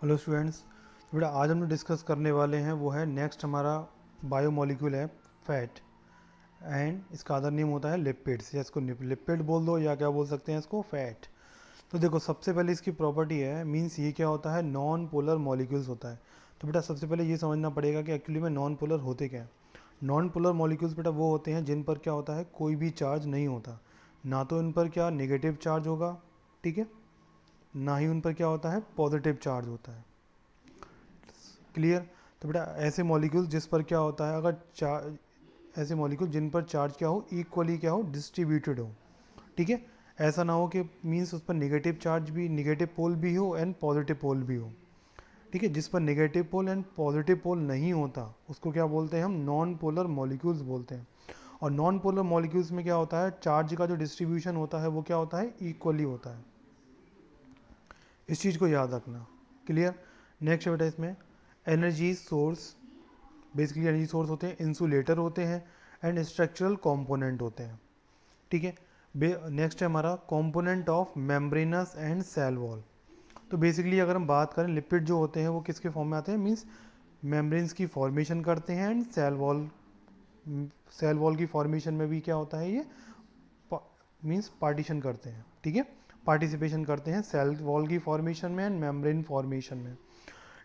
Hello students. बेटा आज हम लोग डिस्कस करने वाले हैं वो है नेक्स्ट हमारा बायोमोलिक्यूल है फैट एंड इसका अदर नेम होता है लिपिड्स या इसको लिपिड बोल दो या क्या बोल सकते हैं इसको फैट। तो देखो सबसे पहले इसकी प्रॉपर्टी है मींस ये क्या होता है नॉन पोलर मॉलिक्यूल्स होता है। तो बेटा सबसे पहले ये समझना पड़ेगा कि एक्चुअली में नॉन पोलर होते क्या हैं। नॉन पोलर मॉलिक्यूल्स बेटा वो होते हैं जिन पर क्या होता है कोई भी चार्ज नहीं होता, ना तो इन पर क्या नेगेटिव चार्ज होगा, ठीक है, ना ही उन पर क्या होता है पॉजिटिव चार्ज होता है। क्लियर। तो बेटा ऐसे मॉलिक्यूल जिस पर क्या होता है अगर चार्ज, ऐसे मॉलिक्यूल जिन पर चार्ज क्या हो इक्वली क्या हो डिस्ट्रीब्यूटेड हो, ठीक है। ऐसा ना हो कि मीन्स उस पर नेगेटिव चार्ज भी नेगेटिव पोल भी हो एंड पॉजिटिव पोल भी हो, ठीक है। जिस पर negative pole and positive pole नहीं होता उसको क्या बोलते हैं हम नॉन पोलर मॉलिक्यूल्स बोलते हैं। और नॉन पोलर मॉलिक्यूल्स में क्या होता है चार्ज का जो डिस्ट्रीब्यूशन होता है वो क्या होता है इक्वली होता है। इस चीज़ को याद रखना। क्लियर। नेक्स्ट बेटा इसमें energy source, basically energy source होते हैं, इंसुलेटर होते हैं एंड स्ट्रक्चरल कंपोनेंट होते हैं, ठीक है। नेक्स्ट है हमारा component of membranes and cell wall. तो बेसिकली अगर हम बात करें लिपिड जो होते हैं वो किसके फॉर्म में आते हैं मींस मेम्ब्रेन्स की फॉर्मेशन करते हैं एंड सेल वॉल की फॉर्मेशन में भी क्या होता है ये मींस पार्टीशन करते हैं, ठीक है, पार्टिसिपेशन करते हैं सेल वॉल की फॉर्मेशन में एंड मेम्ब्रेन फॉर्मेशन में,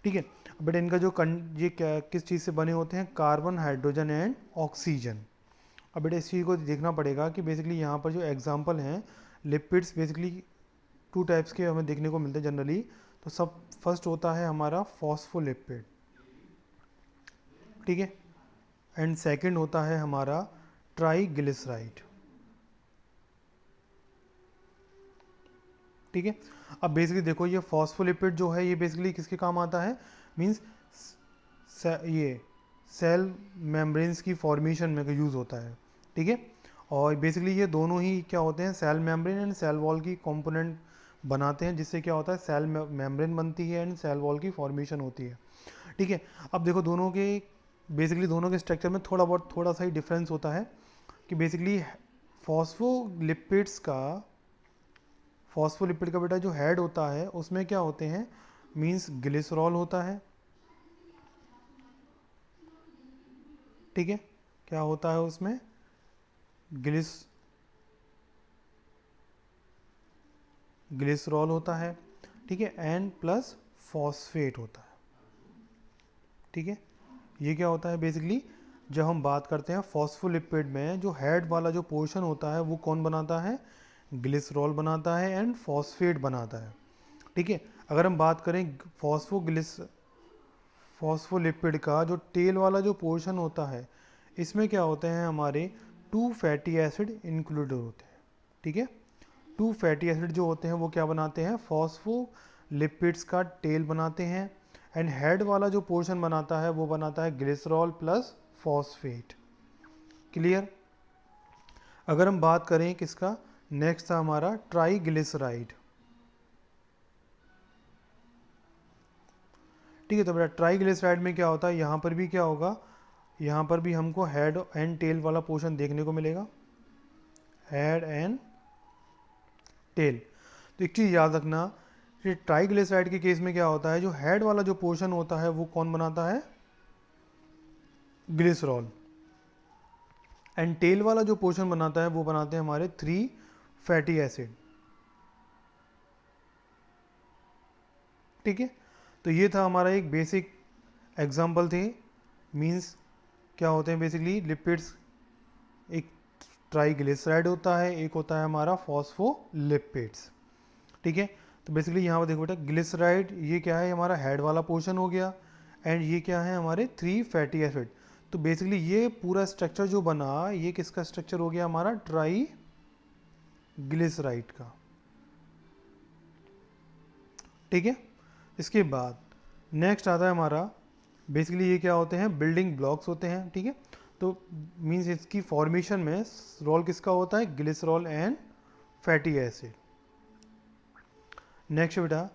ठीक है। बट इनका जो ये क्या किस चीज़ से बने होते हैं कार्बन हाइड्रोजन एंड ऑक्सीजन। अब बेटा इस चीज़ को देखना पड़ेगा कि बेसिकली यहाँ पर जो एग्जांपल हैं लिपिड्स बेसिकली टू टाइप्स के हमें देखने को मिलते हैं जनरली। तो सब फर्स्ट होता है हमारा फॉस्फोलिपिड, ठीक है, एंड सेकंड होता है हमारा ट्राइग्लिसराइड, ठीक है। अब बेसिकली देखो ये फॉस्फोलिपिड जो है ये बेसिकली किसके काम आता है मींस ये सेल मेम्ब्रेन्स की फॉर्मेशन में यूज़ होता है, ठीक है। और बेसिकली ये दोनों ही क्या होते हैं cell membrane and cell wall की कंपोनेंट बनाते हैं, जिससे क्या होता है सेल मेम्ब्रेन बनती है एंड सेल वॉल की फॉर्मेशन होती है, ठीक है। अब देखो दोनों के बेसिकली दोनों के स्ट्रक्चर में थोड़ा सा ही डिफरेंस होता है कि बेसिकली फॉस्फोलिपिड्स का फॉस्फोलिपिड का बेटा जो हेड होता है उसमें क्या होते हैं मींस ग्लिसरॉल होता है, ठीक है। क्या होता है उसमें ग्लिसरॉल होता है, ठीक है, एंड प्लस फॉस्फेट होता है, ठीक है। ये क्या होता है बेसिकली जब हम बात करते हैं फॉस्फोलिपिड में जो हेड वाला जो पोर्शन होता है वो कौन बनाता है ग्लिसरॉल बनाता है एंड फॉस्फेट बनाता है, ठीक है। अगर हम बात करें फॉस्फोलिपिड का जो टेल वाला जो पोर्शन होता है इसमें क्या होते हैं हमारे टू फैटी एसिड इंक्लूड होते हैं, ठीक है। टू फैटी एसिड जो होते हैं वो क्या बनाते हैं फॉस्फोलिपिड्स का टेल बनाते हैं एंड हेड वाला जो पोर्शन बनाता है वो बनाता है ग्लिसरॉल प्लस फॉस्फेट। क्लियर। अगर हम बात करें किसका नेक्स्ट था हमारा ट्राइग्लिसराइड, ठीक है। तो बेटा ट्राइग्लिसराइड में क्या होता है यहाँ पर भी क्या होगा यहाँ पर भी हमको हेड एंड टेल वाला पोर्शन देखने को मिलेगा, हेड एंड टेल। तो एक चीज़ याद रखना कि ट्राइग्लिसराइड के केस में क्या होता है जो हेड वाला जो पोर्शन होता है वो कौन बनाता है ग्लिसरॉल एंड टेल वाला जो पोर्शन बनाता है वो बनाते हैं हमारे थ्री फैटी एसिड, ठीक है। तो ये था हमारा एक बेसिक एग्जांपल थे मींस क्या होते हैं बेसिकली लिपिड्स। एक ट्राइग्लिसराइड होता है एक होता है हमारा फॉस्फोलिपिड्स, ठीक है। तो बेसिकली यहाँ पर देखो बेटा ग्लिसराइड ये क्या है हमारा हेड वाला पोर्शन हो गया एंड ये क्या है हमारे थ्री फैटी एसिड। तो बेसिकली ये पूरा स्ट्रक्चर जो बना ये किसका स्ट्रक्चर हो गया हमारा ट्राई ग्लिसराइड का, ठीक है। इसके बाद नेक्स्ट आता है हमारा बेसिकली ये क्या होते हैं बिल्डिंग ब्लॉक्स होते हैं, ठीक है। तो मींस इसकी फॉर्मेशन में रोल किसका होता है glycerol and fatty acid. Next बेटा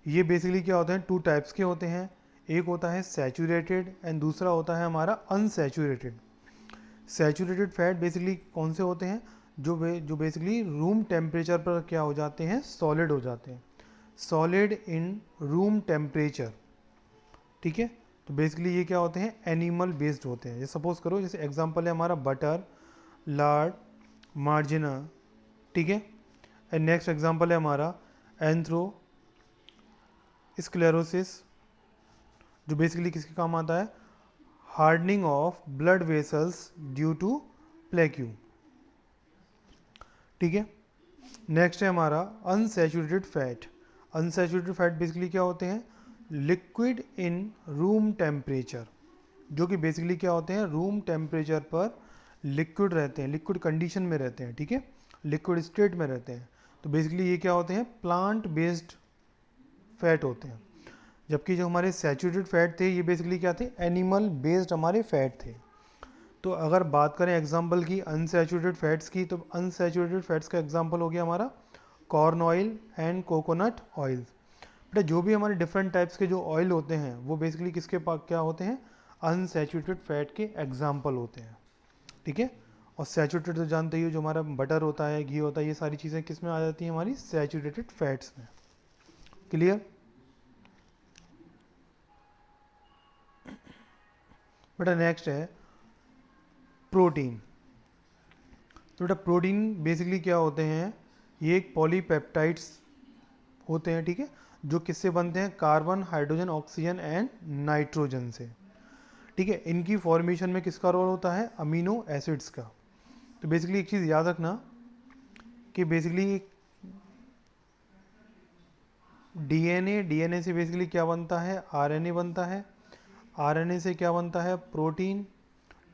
ये बेसिकली क्या होते हैं टू टाइप्स के होते हैं, एक होता है सैचुरेटेड एंड दूसरा होता है हमारा अनसैचुरेटेड। सैचुरेटेड फैट बेसिकली कौन से होते हैं जो बेसिकली रूम टेम्परेचर पर क्या हो जाते हैं सॉलिड हो जाते हैं, सॉलिड इन रूम टेम्परेचर, ठीक है। तो बेसिकली ये क्या होते हैं, एनिमल बेस्ड होते हैं। जैसे सपोज करो, जैसे एग्जांपल है हमारा बटर, लार्ड, मार्जिना, ठीक है। एंड नेक्स्ट एग्जांपल है हमारा एंथ्रो स्क्लेरोसिस, जो बेसिकली किसके काम आता है, hardening of blood vessels due to plaque, ठीक है। नेक्स्ट है हमारा unsaturated fat. Unsaturated fat basically क्या होते हैं, लिक्विड इन रूम टेम्परेचर, जो कि बेसिकली क्या होते हैं, रूम टेम्परेचर पर लिक्विड रहते हैं, लिक्विड कंडीशन में रहते हैं, ठीक है, लिक्विड स्टेट में रहते हैं। तो बेसिकली ये क्या होते हैं, प्लांट बेस्ड फैट होते हैं। जबकि जो हमारे सैचुरेटेड फैट थे ये बेसिकली क्या थे, एनिमल बेस्ड हमारे फैट थे। तो अगर बात करें एग्जांपल की अनसैचुरेटेड फैट्स की, तो अनसैचुरेटेड फैट्स का एग्जांपल हो गया हमारा corn oil and coconut oil. बेटा जो भी हमारे डिफरेंट टाइप्स के जो ऑयल होते हैं वो बेसिकली किसके पास क्या होते हैं, अनसैचुरेटेड फैट के एग्जाम्पल होते हैं, ठीक है। और सैचुरेटेड तो जानते ही हो, जो हमारा बटर होता है, घी होता है, ये सारी चीज़ें किस में आ जाती हैं, हमारी सैचुरेटेड फैट्स में। क्लियर। बेटा नेक्स्ट है प्रोटीन। तो बेटा प्रोटीन बेसिकली क्या होते हैं, ये एक पॉलीपेप्टाइड्स होते हैं, ठीक है, जो किससे बनते हैं, carbon, hydrogen, oxygen and nitrogen से, ठीक है। इनकी फॉर्मेशन में किसका रोल होता है, अमीनो एसिड्स का। तो बेसिकली एक चीज़ याद रखना कि बेसिकली डीएनए से बेसिकली क्या बनता है, आरएनए बनता है, आरएनए से क्या बनता है, प्रोटीन,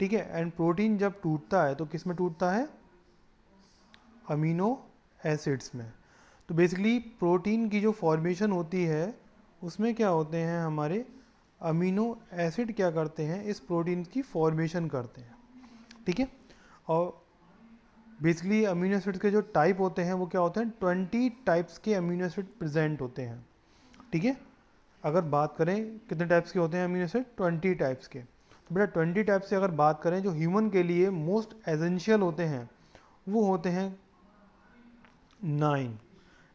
ठीक है। एंड प्रोटीन जब टूटता है तो किस में टूटता है, अमीनो एसिड्स में। तो बेसिकली प्रोटीन की जो फॉर्मेशन होती है उसमें क्या होते हैं, हमारे अमीनो एसिड क्या करते हैं, इस प्रोटीन की फॉर्मेशन करते हैं, ठीक है। और बेसिकली अमीनो एसिड के जो टाइप होते हैं वो क्या होते हैं, 20 टाइप्स के अमीनो एसिड प्रेजेंट होते हैं, ठीक है। अगर बात करें कितने टाइप्स के होते हैं अमीनो एसिड, 20 टाइप्स के। तो बेटा 20 टाइप्स से अगर बात करें, जो ह्यूमन के लिए मोस्ट एसेंशियल होते हैं वो होते हैं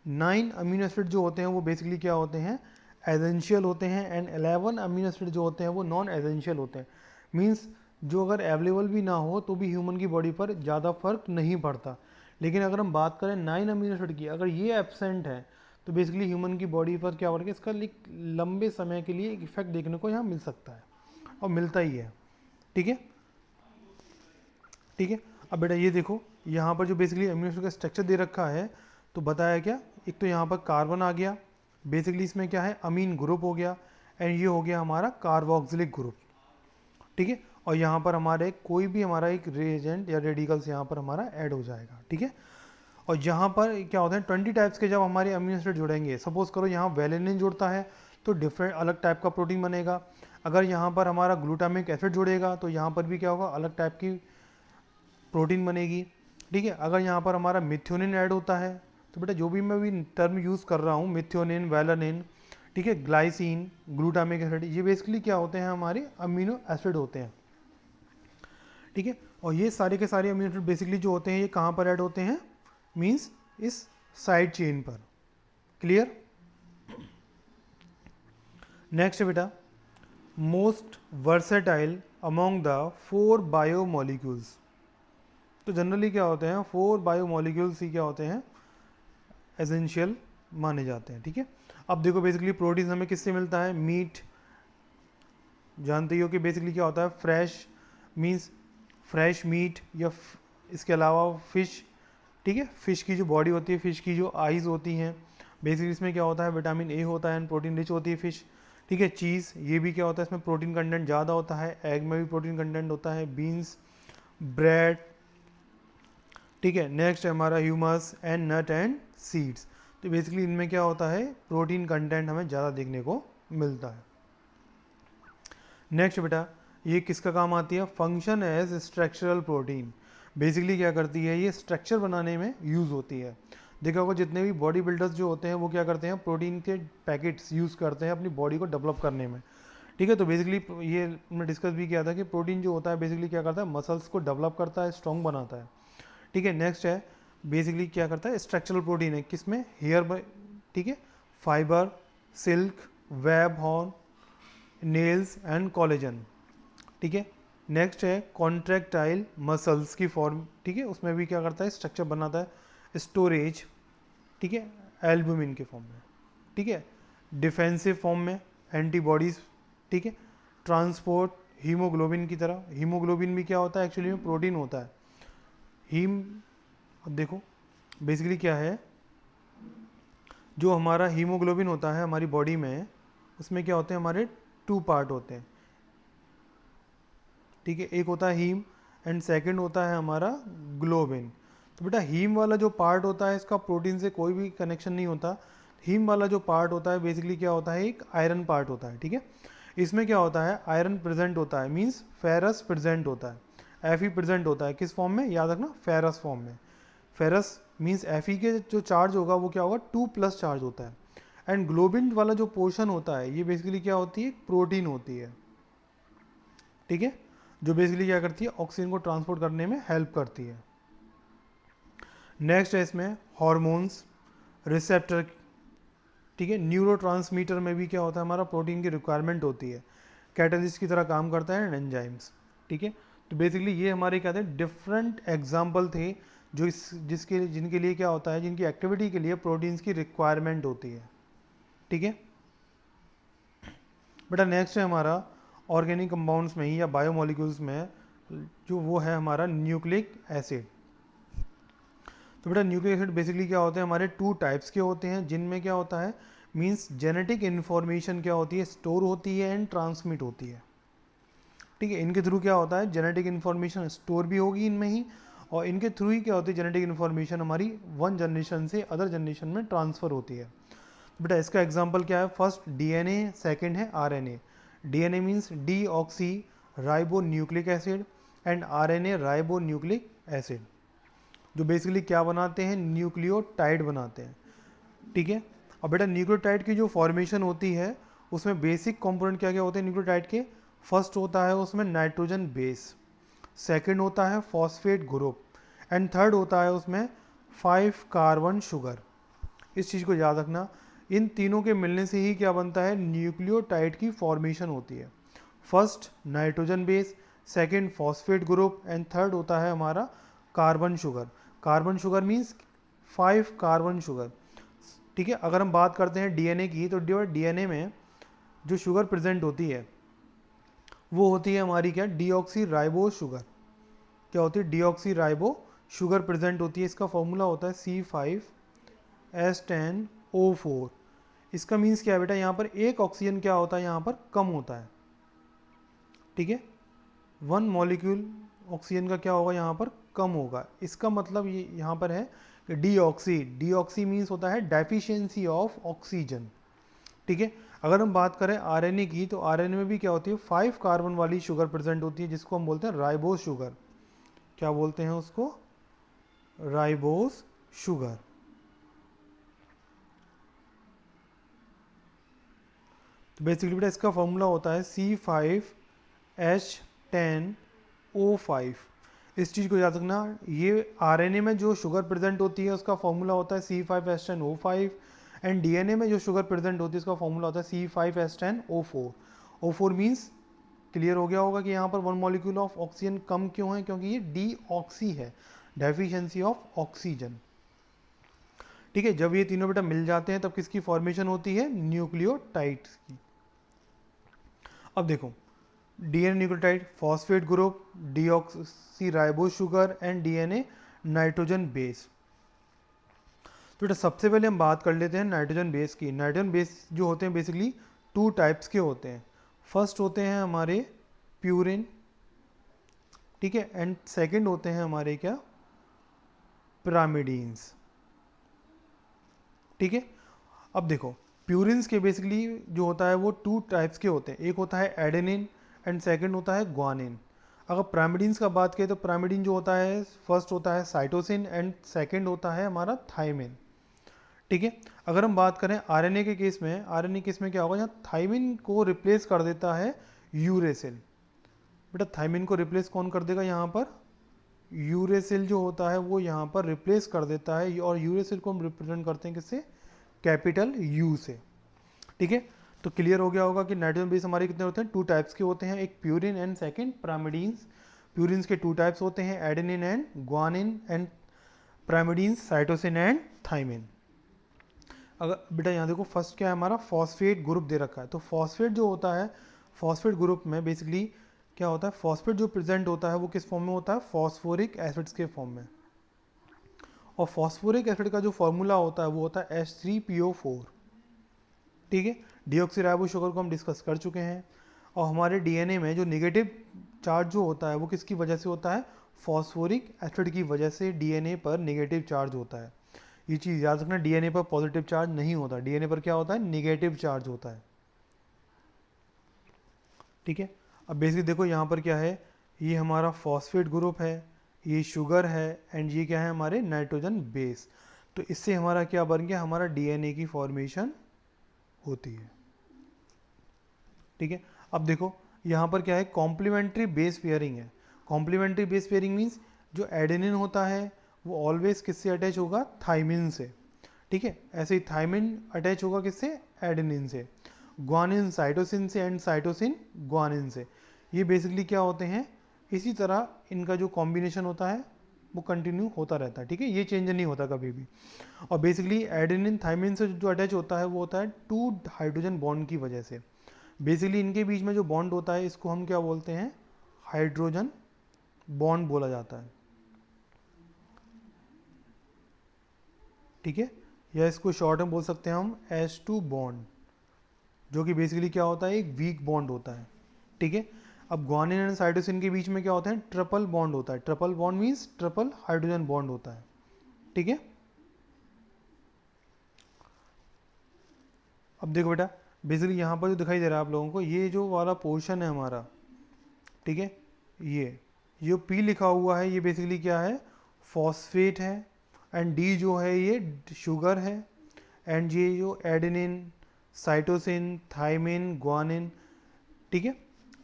9 अमीनो एसिड जो होते हैं वो बेसिकली क्या होते हैं, एसेंशियल होते हैं। एंड 11 अमीनो एसिड जो होते हैं वो नॉन एसेंशियल होते हैं। मींस जो अगर अवेलेबल भी ना हो तो भी ह्यूमन की बॉडी पर ज़्यादा फर्क नहीं पड़ता। लेकिन अगर हम बात करें 9 अमीनो एसिड की, अगर ये एब्सेंट है तो बेसिकली ह्यूमन की बॉडी पर क्या हो रहा है, इसका लंबे समय के लिए एक इफेक्ट देखने को यहाँ मिल सकता है, और मिलता ही है, ठीक है, ठीक है। अब बेटा ये देखो, यहाँ पर जो बेसिकली अमीनो एसिड का स्ट्रक्चर दे रखा है, तो बताया क्या, एक तो यहाँ पर कार्बन आ गया, बेसिकली इसमें क्या है, अमीन ग्रुप हो गया, एंड ये हो गया हमारा कार्बोक्सिलिक ग्रुप, ठीक है। और यहाँ पर हमारे कोई भी हमारा एक रिएजेंट या रेडिकल्स यहाँ पर हमारा ऐड हो जाएगा, ठीक है। और यहाँ पर क्या होता है, 20 टाइप्स के जब हमारे अमीनो एसिड जुड़ेंगे, सपोज करो यहाँ वेलिनिन जुड़ता है तो डिफरेंट अलग टाइप का प्रोटीन बनेगा। अगर यहाँ पर हमारा ग्लूटामिक एसिड जुड़ेगा तो यहाँ पर भी क्या होगा, अलग टाइप की प्रोटीन बनेगी, ठीक है। अगर यहाँ पर हमारा मिथ्योनिन ऐड होता है, तो बेटा जो भी मैं भी टर्म यूज़ कर रहा हूँ, मिथ्योनिन, वेलानिन, ठीक है, ग्लाइसिन, ग्लूटामिक एसिड, ये बेसिकली क्या होते हैं, हमारे अमीनो एसिड होते हैं, ठीक है। और ये सारे के सारे अमीनो एसिड बेसिकली जो होते हैं ये कहाँ पर ऐड होते हैं, मीन्स इस साइड चेन पर। क्लियर। नेक्स्ट बेटा, most versatile among the 4 biomolecules. तो जनरली क्या होते हैं, 4 बायोमोलिक्यूल्स ही क्या होते हैं, एसेंशियल माने जाते हैं, ठीक है। अब देखो बेसिकली प्रोटीन हमें किससे मिलता है, मीट, जानते ही हो कि बेसिकली क्या होता है, फ्रेश मीन्स फ्रेश मीट, या इसके अलावा फिश, ठीक है। फिश की जो बॉडी होती है, फिश की जो आइज़ होती हैं, बेसिकली इसमें क्या होता है, विटामिन ए होता है एंड प्रोटीन रिच होती है फिश, ठीक है। चीज़, ये भी क्या होता है, इसमें प्रोटीन कंटेंट ज़्यादा होता है। एग में भी प्रोटीन कंटेंट होता है। बीन्स, ब्रेड, ठीक है। नेक्स्ट है हमारा humus and nut and seeds. तो बेसिकली इनमें क्या होता है, प्रोटीन कंटेंट हमें ज़्यादा देखने को मिलता है। नेक्स्ट बेटा, ये किसका काम आती है, function as structural protein. Basically क्या करती है, ये स्ट्रक्चर बनाने में यूज़ होती है। देखा होगा जितने भी बॉडी बिल्डर्स जो होते हैं वो क्या करते हैं, प्रोटीन के पैकेट्स यूज़ करते हैं अपनी बॉडी को डेवलप करने में, ठीक है। तो बेसिकली ये हमने डिस्कस भी किया था कि प्रोटीन जो होता है बेसिकली क्या करता है, मसल्स को डेवलप करता है, स्ट्रॉन्ग बनाता है, ठीक है। नेक्स्ट है बेसिकली क्या करता है, स्ट्रक्चरल प्रोटीन है, किसमें, हेयर, ठीक है, fibre, silk, web, horn, nails and collagen. ठीक है, नेक्स्ट है कॉन्ट्रैक्टाइल मसल्स की फॉर्म। ठीक है, उसमें भी क्या करता है, स्ट्रक्चर बनाता है, स्टोरेज। ठीक है, एल्बुमिन के फॉर्म में। ठीक है, डिफेंसिव फॉर्म में एंटीबॉडीज। ठीक है, ट्रांसपोर्ट हीमोग्लोबिन की तरह। हीमोग्लोबिन भी क्या होता है, एक्चुअली में प्रोटीन होता है। हीम, अब देखो बेसिकली क्या है, जो हमारा हीमोग्लोबिन होता है हमारी बॉडी में, उसमें क्या होते हैं, हमारे 2 पार्ट होते हैं। ठीक है, एक होता है हीम एंड सेकंड होता है हमारा ग्लोबिन। तो बेटा हीम वाला जो पार्ट होता है इसका प्रोटीन से कोई भी कनेक्शन नहीं होता। हीम वाला जो पार्ट होता है बेसिकली क्या होता है, एक आयरन पार्ट होता है। ठीक है, इसमें क्या होता है, आयरन प्रेजेंट होता है, मीन्स फेरस प्रेजेंट होता है। एफ प्रेजेंट होता है किस फॉर्म में, याद रखना, फेरस फॉर्म में। फेरस मीन्स एफ के जो चार्ज होगा वो क्या होगा, 2+ चार्ज होता है। एंड ग्लोबिन वाला जो पोर्शन होता है ये बेसिकली क्या होती है, प्रोटीन होती है। ठीक है, जो बेसिकली क्या करती है, ऑक्सीजन को ट्रांसपोर्ट करने में हेल्प करती है। नेक्स्ट है इसमें हॉर्मोन्स, रिसेप्टर। ठीक है, न्यूरोट्रांसमीटर में भी क्या होता है, हमारा प्रोटीन की रिक्वायरमेंट होती है। कैटलिस्ट की तरह काम करता है, एंजाइम्स। ठीक है, तो बेसिकली ये हमारे क्या थे, डिफरेंट एग्जाम्पल थे जो जिनके लिए क्या होता है, जिनकी एक्टिविटी के लिए प्रोटीन्स की रिक्वायरमेंट होती है। ठीक है बेटा, नेक्स्ट है हमारा ऑर्गेनिक कंपाउंड्स में ही या बायोमोलिक्यूल्स में, जो वो है हमारा न्यूक्लिक एसिड। तो बेटा न्यूक्लिक एसिड बेसिकली क्या होते हैं, हमारे 2 टाइप्स के होते हैं, जिनमें क्या होता है, मींस जेनेटिक इन्फॉर्मेशन क्या होती है, स्टोर होती है एंड ट्रांसमिट होती है। ठीक है, इनके थ्रू क्या होता है, जेनेटिक इन्फॉर्मेशन स्टोर भी होगी इनमें ही, और इनके थ्रू ही क्या होती है, जेनेटिक इन्फॉर्मेशन हमारी वन जनरेशन से अदर जनरेशन में ट्रांसफ़र होती है। बेटा इसका एग्जाम्पल क्या है, फर्स्ट डीएनए, सेकंड है RNA. DNA means D oxy ribo nucleic acid and RNA ribo nucleic acid, जो बेसिकली क्या बनाते हैं, न्यूक्लियोटाइड बनाते हैं। ठीक है, अब बेटा न्यूक्लियोटाइड की जो फॉर्मेशन होती है उसमें बेसिक कंपोनेंट क्या क्या होते हैं न्यूक्लियोटाइड के, फर्स्ट होता है उसमें नाइट्रोजन बेस, सेकंड होता है फॉस्फेट ग्रुप एंड थर्ड होता है उसमें 5 कार्बन शुगर। इस चीज़ को याद रखना, इन तीनों के मिलने से ही क्या बनता है, न्यूक्लियोटाइड की फॉर्मेशन होती है। First nitrogen base, second phosphate group and third होता है हमारा carbon sugar. Carbon sugar means 5 carbon sugar. ठीक है, अगर हम बात करते हैं डीएनए की, तो डीएनए में जो शुगर प्रेजेंट होती है वो होती है हमारी क्या, डीऑक्सी राइबो शुगर। क्या होती है, डीऑक्सी राइबो शुगर प्रेजेंट होती है। इसका फॉर्मूला होता है C5H10O4। इसका मीन्स क्या है बेटा, यहाँ पर एक ऑक्सीजन क्या होता है, यहाँ पर कम होता है। ठीक है, 1 मॉलिक्यूल ऑक्सीजन का क्या होगा, यहाँ पर कम होगा। इसका मतलब ये यहाँ पर है कि डीऑक्सी, डीऑक्सी मीन्स होता है डेफिशिएंसी ऑफ ऑक्सीजन। ठीक है, अगर हम बात करें आरएनए की, तो आरएनए में भी क्या होती है, 5 कार्बन वाली शुगर प्रेजेंट होती है, जिसको हम बोलते हैं राइबोस शुगर। क्या बोलते हैं उसको, राइबोस शुगर। तो बेसिकली बेटा इसका फॉर्मूला होता है C5H10O5। इस चीज़ को याद रखना, ये आरएनए में जो शुगर प्रेजेंट होती है उसका फॉर्मूला होता है C5H10O5 एंड डीएनए में जो शुगर प्रेजेंट होती है उसका फॉर्मूला होता है C5H10O4। O4 मीन्स क्लियर हो गया होगा कि यहाँ पर 1 मॉलिक्यूल ऑफ ऑक्सीजन कम क्यों है, क्योंकि ये डीऑक्सी है, डेफिशिएंसी ऑफ ऑक्सीजन। ठीक है, जब ये तीनों बेटा मिल जाते हैं तब किसकी फॉर्मेशन होती है, न्यूक्लियोटाइड्स की। अब देखो, DNA nucleotide, phosphate group, deoxy ribo sugar and DNA nitrogen base. तो बेटा सबसे पहले हम बात कर लेते हैं नाइट्रोजन बेस की। नाइट्रोजन बेस जो होते हैं बेसिकली 2 टाइप्स के होते हैं। फर्स्ट होते हैं हमारे प्यूरिन, ठीक है, एंड सेकंड होते हैं हमारे क्या, पिरामिडीन्स। ठीक है, अब देखो प्यूरिन्स के बेसिकली जो होता है वो 2 टाइप्स के होते हैं, एक होता है एडेनिन एंड सेकंड होता है ग्वानिन। अगर पिरामिडीन्स का बात करें तो पिरामिडीन जो होता है फर्स्ट होता है साइटोसिन एंड सेकंड होता है हमारा थाइमिन। ठीक है, अगर हम बात करें आरएनए के केस में, आरएनए केस में क्या होगा, यहाँ थाइमिन को रिप्लेस कर देता है यूरेसिल। बेटा थाइमिन को रिप्लेस कौन कर देगा, यहाँ पर यूरेसिल जो होता है वो यहाँ पर रिप्लेस कर देता है, और यूरेसिल को हम रिप्रेजेंट करते हैं किससे, कैपिटल यू से। ठीक है, तो क्लियर हो गया होगा कि नाइट्रोजन बेस हमारे कितने होते हैं, 2 टाइप्स के होते हैं, एक purine and second pyrimidines। Purines के 2 टाइप्स होते हैं, adenine and guanine, and pyrimidines cytosine and thymine. अगर बेटा यहाँ देखो फर्स्ट क्या है हमारा, फॉस्फेट ग्रुप दे रखा है। तो फॉस्फेट जो होता है, फॉस्फेट ग्रुप में बेसिकली क्या होता है, फॉस्फेट जो प्रेजेंट होता है वो किस फॉर्म में होता है, फॉस्फोरिक एसिड्स के फॉर्म में। और फॉस्फोरिक एसिड का जो फॉर्मूला होता है वो होता है H3PO4। ठीक है, डीऑक्सीराइबो शुगर को हम डिस्कस कर चुके हैं। और हमारे डीएनए में जो नेगेटिव चार्ज जो होता है वो किसकी वजह से होता है, फॉस्फोरिक एसिड की वजह से डीएनए पर नेगेटिव चार्ज होता है। ये चीज़ याद रखना, डीएनए पर पॉजिटिव चार्ज नहीं होता, डीएनए पर क्या होता है, नेगेटिव चार्ज होता है। ठीक है, अब बेसिकली देखो यहाँ पर क्या है, ये हमारा फॉस्फेट ग्रुप है, ये शुगर है, एंड ये क्या है हमारे नाइट्रोजन बेस। तो इससे हमारा क्या बन गया, हमारा डीएनए की फॉर्मेशन होती है। ठीक है, अब देखो यहाँ पर क्या है, कॉम्प्लीमेंट्री बेस पेयरिंग है। कॉम्प्लीमेंट्री बेस पेयरिंग मीन्स जो एडेनिन होता है वो ऑलवेज किससे अटैच होगा, थाइमिन से। ठीक है, ऐसे ही थाइमिन अटैच होगा किससे, एडेनिन से। ग्वानिन साइटोसिन से, एंड साइटोसिन ग्वानिन से। ये बेसिकली क्या होते हैं, इसी तरह इनका जो कॉम्बिनेशन होता है वो कंटिन्यू होता रहता है। ठीक है, ये चेंज नहीं होता कभी भी। और बेसिकली एडेनिन थाइमिन से जो अटैच होता है वो होता है 2 हाइड्रोजन बॉन्ड की वजह से। बेसिकली इनके बीच में जो बॉन्ड होता है इसको हम क्या बोलते हैं, हाइड्रोजन बॉन्ड बोला जाता है। ठीक है, या इसको शॉर्ट में बोल सकते हैं हम H2 बॉन्ड, जो कि बेसिकली क्या होता है, एक वीक बॉन्ड होता है। ठीक है, अब ग्वानिन एंड साइटोसिन के बीच में क्या होता है, ट्रिपल बॉन्ड होता है। Triple bond means triple hydrogen bond होता है। ठीक है, अब देखो बेटा बेसिकली यहाँ पर जो दिखाई दे रहा है आप लोगों को, ये जो वाला पोर्शन है हमारा, ठीक है, ये जो पी लिखा हुआ है ये बेसिकली क्या है, फॉस्फेट है, एंड डी जो है ये शुगर है, एंड ये जो एडेनिन साइटोसिन थाइमिन ग्वानिन। ठीक है,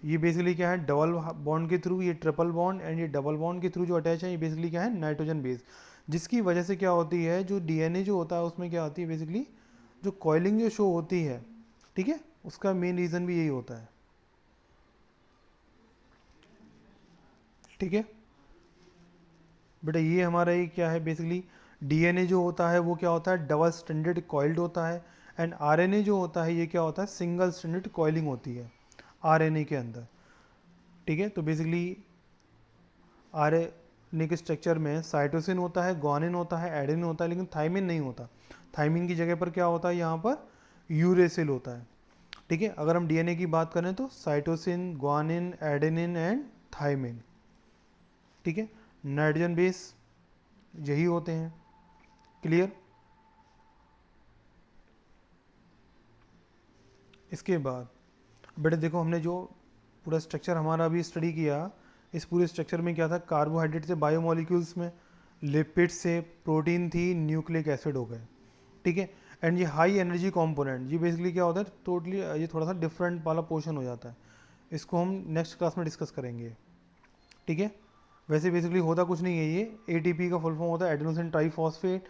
ये बेसिकली क्या है, डबल बॉन्ड के थ्रू, ये ट्रिपल बॉन्ड एंड ये डबल बॉन्ड के थ्रू जो अटैच है, ये बेसिकली क्या है, नाइट्रोजन बेस। जिसकी वजह से क्या होती है, जो डीएनए जो होता है उसमें क्या होती है, बेसिकली जो कॉइलिंग जो शो होती है, ठीक है, उसका मेन रीज़न भी यही होता है। ठीक है बेटा, ये हमारा ये क्या है, बेसिकली डीएनए जो होता है वो क्या होता है, डबल स्ट्रैंडेड कॉइल्ड होता है, एंड आरएनए जो होता है ये क्या होता है, सिंगल स्ट्रैंडेड कॉइलिंग होती है आरएनए के अंदर। ठीक है, तो बेसिकली आरएनए के स्ट्रक्चर में साइटोसिन होता है, ग्वानिन होता है, एडेनिन होता है, लेकिन थाइमिन नहीं होता। थाइमिन की जगह पर क्या होता है, यहाँ पर यूरेसिल होता है। ठीक है, अगर हम डीएनए की बात करें तो cytosine guanine adenine and thymine. ठीक है, नाइट्रोजन बेस यही होते हैं। क्लियर, इसके बाद बेटे देखो हमने जो पूरा स्ट्रक्चर हमारा अभी स्टडी किया, इस पूरे स्ट्रक्चर में क्या था, कार्बोहाइड्रेट से बायोमोलिक्यूल्स में, लिपिड से प्रोटीन थी, न्यूक्लिक एसिड हो गए। ठीक है, एंड ये हाई एनर्जी कंपोनेंट, ये बेसिकली क्या होता है, टोटली ये थोड़ा सा डिफरेंट वाला पोर्शन हो जाता है, इसको हम नेक्स्ट क्लास में डिस्कस करेंगे। ठीक है, वैसे बेसिकली होता कुछ नहीं है, ये एटीपी का फुल फॉर्म होता है एडेनोसिन ट्राइफॉस्फेट।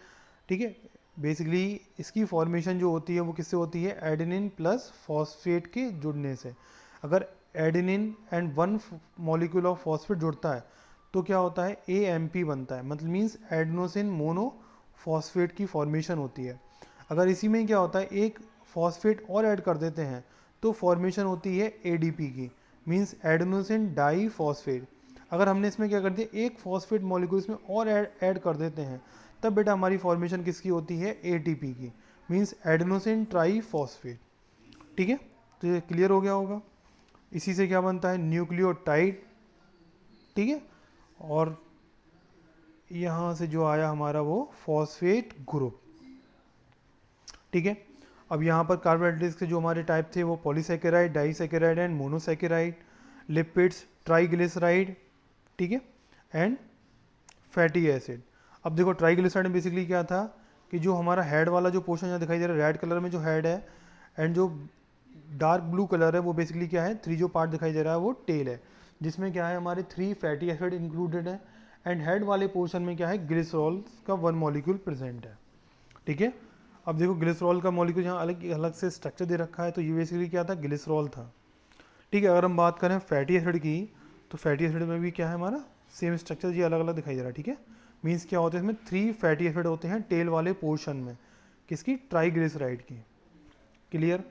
ठीक है, बेसिकली इसकी फॉर्मेशन जो होती है वो किससे होती है, एडेनिन प्लस फॉस्फेट के जुड़ने से। अगर adenine and one molecule of phosphate जुड़ता है तो क्या होता है, AMP बनता है, मतलब मीन्स एडेनोसिन मोनो फॉस्फेट की फॉर्मेशन होती है। अगर इसी में क्या होता है, एक फॉस्फेट और ऐड कर देते हैं तो फॉर्मेशन होती है ADP की, मीन्स एडेनोसिन डाई फॉस्फेट। अगर हमने इसमें क्या कर दिया, एक फॉस्फेट मॉलिक्यूल इसमें और ऐड कर देते हैं, तब बेटा हमारी फॉर्मेशन किसकी होती है, ATP की, मीन्स एडेनोसिन ट्राई फॉस्फेट। ठीक है, तो ये क्लियर हो गया होगा। इसी से क्या बनता है, न्यूक्लियोटाइड। ठीक है, और यहाँ से जो आया हमारा वो फॉस्फेट ग्रुप। ठीक है, अब यहाँ पर कार्बोहाइड्रेट्स के जो हमारे टाइप थे वो polysaccharide, disaccharide and monosaccharide. Lipids triglyceride, ठीक है, एंड फैटी एसिड। अब देखो ट्राइग्लिसराइड में बेसिकली क्या था कि जो हमारा हेड वाला जो पोर्शन यहाँ दिखाई दे रहा है, रेड कलर में जो हेड है, एंड जो डार्क ब्लू कलर है वो बेसिकली क्या है, 3 जो पार्ट दिखाई दे रहा है वो टेल है, जिसमें क्या है हमारे 3 फैटी एसिड इंक्लूडेड है, एंड हेड वाले पोर्शन में क्या है, ग्लिसरॉल का 1 मॉलिक्यूल प्रेजेंट है। ठीक है, अब देखो ग्लिसरॉल का मॉलिक्यूल यहाँ अलग अलग से स्ट्रक्चर दे रखा है, तो ये बेसिकली क्या था, ग्लिसरॉल था। ठीक है, अगर हम बात करें फैटी एसिड की, तो फैटी एसिड में भी क्या है हमारा सेम स्ट्रक्चर, ये अलग अलग दिखाई दे रहा है। ठीक है, मीन्स क्या होता है इसमें 3 फैटी एसिड होते हैं टेल वाले पोर्शन में, किसकी, ट्राइग्लिसराइड की। क्लियर।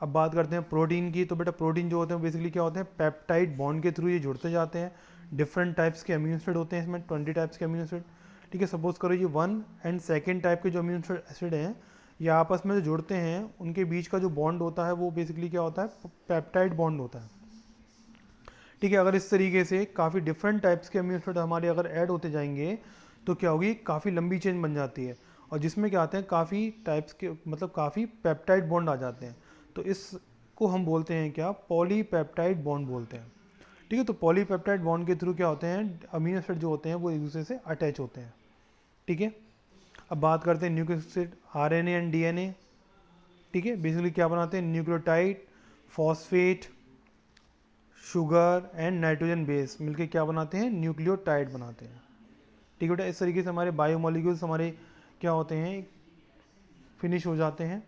अब बात करते हैं प्रोटीन की, तो बेटा प्रोटीन जो होते हैं बेसिकली क्या होते हैं, पेप्टाइड बॉन्ड के थ्रू ये जुड़ते जाते हैं। डिफरेंट टाइप्स के अमीनो एसिड होते हैं इसमें, 20 टाइप्स के अमीनो एसिड। ठीक है, सपोज करो ये 1 एंड सेकेंड टाइप के जो अमीनो एसिड हैं, ये आपस में जो जुड़ते हैं, उनके बीच का जो बॉन्ड होता है वो बेसिकली क्या होता है, पेप्टाइड बॉन्ड होता है। ठीक है, अगर इस तरीके से काफ़ी डिफरेंट टाइप्स के अमीनो एसिड हमारे अगर ऐड होते जाएंगे, तो क्या होगी, काफ़ी लंबी चेन बन जाती है, और जिसमें क्या आते हैं काफ़ी टाइप्स के, मतलब काफ़ी पेप्टाइड बॉन्ड आ जाते हैं। तो इसको हम बोलते हैं क्या, पॉलीपेप्टाइड बॉन्ड बोलते हैं। ठीक है, तो पॉलीपेप्टाइड बॉन्ड के थ्रू क्या होते हैं, अमीनो एसिड जो होते हैं वो एक दूसरे से अटैच होते हैं। ठीक है, अब बात करते हैं nucleic acid, RNA and DNA. ठीक है, बेसिकली क्या बनाते हैं, nucleotide, phosphate, sugar and nitrogen base मिलके क्या बनाते हैं, न्यूक्लियोटाइड बनाते हैं। ठीक है बेटा, इस तरीके से हमारे बायोमोलिक्यूल्स हमारे क्या होते हैं, फिनिश हो जाते हैं।